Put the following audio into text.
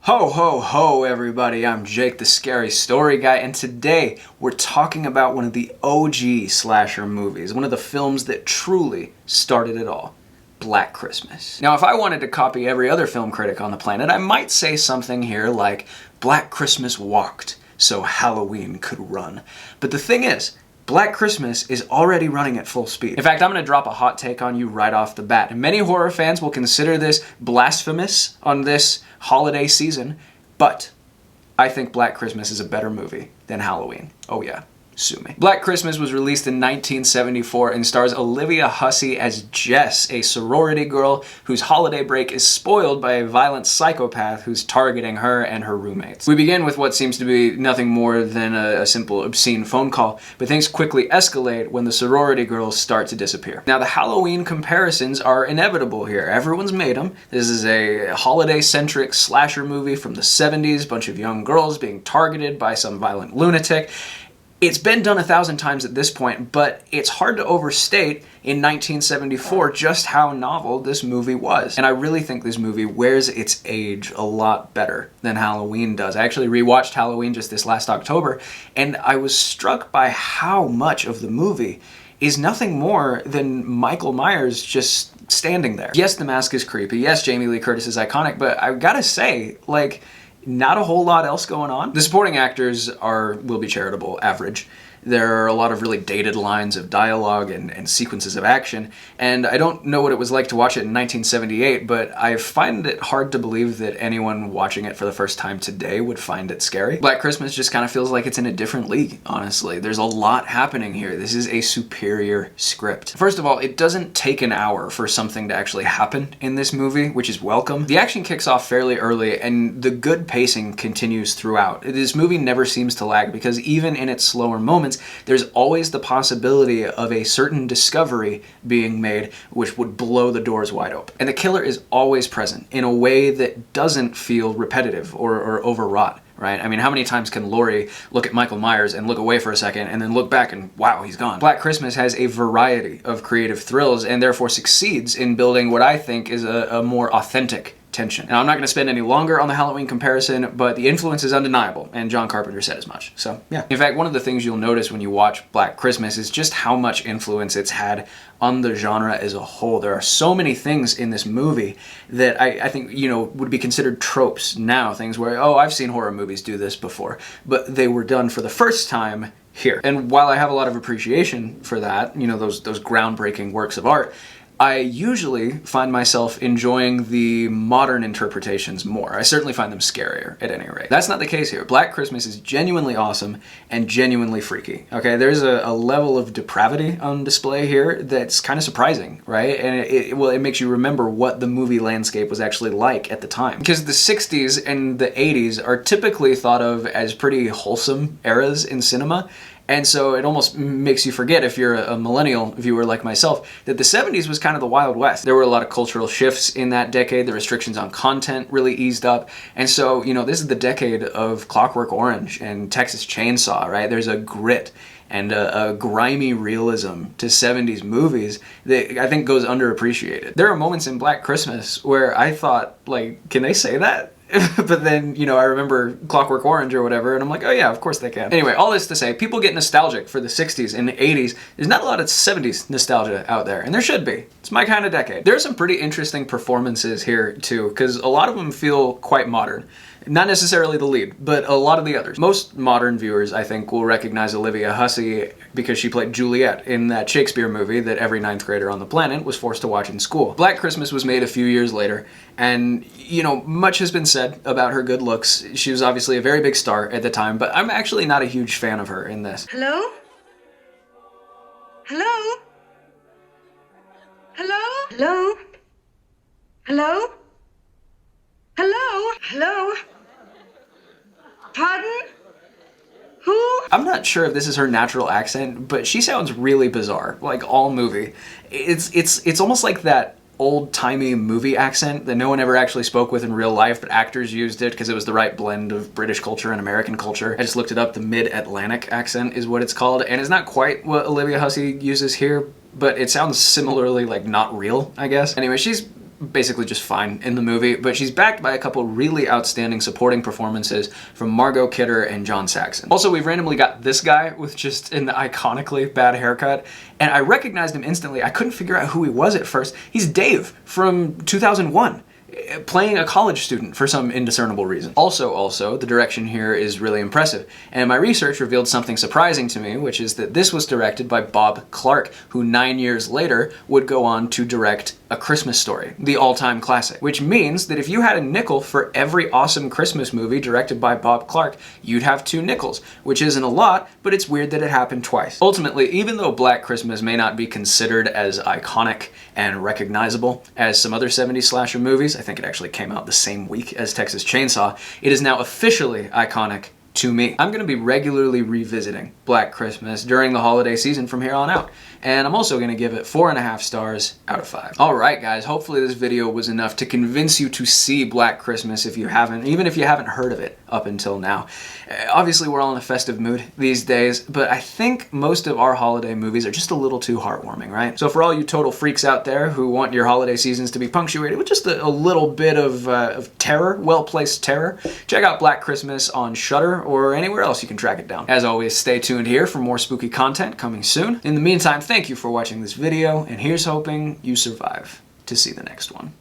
Ho ho ho everybody, I'm Jake the Scary Story Guy, and today we're talking about one of the OG slasher movies, one of the films that truly started it all, Black Christmas. Now if I wanted to copy every other film critic on the planet, I might say something here like, Black Christmas walked so Halloween could run. But the thing is, Black Christmas is already running at full speed. In fact, I'm going to drop a hot take on you right off the bat. And many horror fans will consider this blasphemous on this holiday season, but I think Black Christmas is a better movie than Halloween. Oh yeah. Sue me. Black Christmas was released in 1974 and stars Olivia Hussey as Jess, a sorority girl whose holiday break is spoiled by a violent psychopath who's targeting her and her roommates. We begin with what seems to be nothing more than a simple obscene phone call, but things quickly escalate when the sorority girls start to disappear. Now the Halloween comparisons are inevitable here. Everyone's made them. This is a holiday-centric slasher movie from the 70s, bunch of young girls being targeted by some violent lunatic. It's been done 1,000 times at this point, but it's hard to overstate in 1974 just how novel this movie was. And I really think this movie wears its age a lot better than Halloween does. I actually rewatched Halloween just this last October, and I was struck by how much of the movie is nothing more than Michael Myers just standing there. Yes, the mask is creepy. Yes, Jamie Lee Curtis is iconic, but I've got to say, like, not a whole lot else going on. The supporting actors will be charitable, average. There are a lot of really dated lines of dialogue and sequences of action, and I don't know what it was like to watch it in 1978, but I find it hard to believe that anyone watching it for the first time today would find it scary. Black Christmas just kind of feels like it's in a different league, honestly. There's a lot happening here. This is a superior script. First of all, it doesn't take an hour for something to actually happen in this movie, which is welcome. The action kicks off fairly early, and the good pacing continues throughout. This movie never seems to lag, because even in its slower moments, there's always the possibility of a certain discovery being made which would blow the doors wide open. And the killer is always present in a way that doesn't feel repetitive or overwrought, right? I mean, how many times can Laurie look at Michael Myers and look away for a second and then look back and wow, he's gone? Black Christmas has a variety of creative thrills and therefore succeeds in building what I think is a more authentic tension. Now, I'm not going to spend any longer on the Halloween comparison, but the influence is undeniable, and John Carpenter said as much. So, yeah. In fact, one of the things you'll notice when you watch Black Christmas is just how much influence it's had on the genre as a whole. There are so many things in this movie that I think, would be considered tropes now, things where, oh, I've seen horror movies do this before, but they were done for the first time here. And while I have a lot of appreciation for that, those groundbreaking works of art, I usually find myself enjoying the modern interpretations more. I certainly find them scarier, at any rate. That's not the case here. Black Christmas is genuinely awesome and genuinely freaky, okay? There's a level of depravity on display here that's kind of surprising, right? And it makes you remember what the movie landscape was actually like at the time. Because the 60s and the 80s are typically thought of as pretty wholesome eras in cinema, and so it almost makes you forget, if you're a millennial viewer like myself, that the 70s was kind of the Wild West. There were a lot of cultural shifts in that decade. The restrictions on content really eased up. And so, this is the decade of Clockwork Orange and Texas Chainsaw, right? There's a grit and a grimy realism to 70s movies that I think goes underappreciated. There are moments in Black Christmas where I thought, like, can they say that? But then, I remember Clockwork Orange or whatever, and I'm like, oh yeah, of course they can. Anyway, all this to say, people get nostalgic for the 60s and the 80s. There's not a lot of 70s nostalgia out there, and there should be. It's my kind of decade. There are some pretty interesting performances here, too, because a lot of them feel quite modern. Not necessarily the lead, but a lot of the others. Most modern viewers, I think, will recognize Olivia Hussey because she played Juliet in that Shakespeare movie that every 9th grader on the planet was forced to watch in school. Black Christmas was made a few years later, and, much has been said about her good looks. She was obviously a very big star at the time, but I'm actually not a huge fan of her in this. Hello? Hello? Hello? Hello? Hello? Hello? Hello? Pardon? Who? I'm not sure if this is her natural accent, but she sounds really bizarre, like all movie. It's almost like that old-timey movie accent that no one ever actually spoke with in real life, but actors used it because it was the right blend of British culture and American culture. I just looked it up. The Mid-Atlantic accent is what it's called, and it's not quite what Olivia Hussey uses here, but it sounds similarly, like, not real, I guess. Anyway, she's basically just fine in the movie, but she's backed by a couple really outstanding supporting performances from Margot Kidder and John Saxon. Also, we've randomly got this guy with just an iconically bad haircut, and I recognized him instantly. I couldn't figure out who he was at first. He's Dave from 2001. Playing a college student for some indiscernible reason. Also, the direction here is really impressive, and my research revealed something surprising to me, which is that this was directed by Bob Clark, who 9 years later would go on to direct A Christmas Story, the all-time classic, which means that if you had a nickel for every awesome Christmas movie directed by Bob Clark, you'd have 2 nickels, which isn't a lot, but it's weird that it happened twice. Ultimately, even though Black Christmas may not be considered as iconic and recognizable as some other 70s slasher movies, I think it actually came out the same week as Texas Chainsaw, it is now officially iconic to me. I'm going to be regularly revisiting Black Christmas during the holiday season from here on out, and I'm also going to give it 4.5 stars out of 5. Alright guys, hopefully this video was enough to convince you to see Black Christmas if you haven't, even if you haven't heard of it up until now. Obviously we're all in a festive mood these days, but I think most of our holiday movies are just a little too heartwarming, right? So for all you total freaks out there who want your holiday seasons to be punctuated with just a little bit of terror, well-placed terror, check out Black Christmas on Shudder or anywhere else you can track it down. As always, stay tuned here for more spooky content coming soon. In the meantime, thank you for watching this video, and here's hoping you survive to see the next one.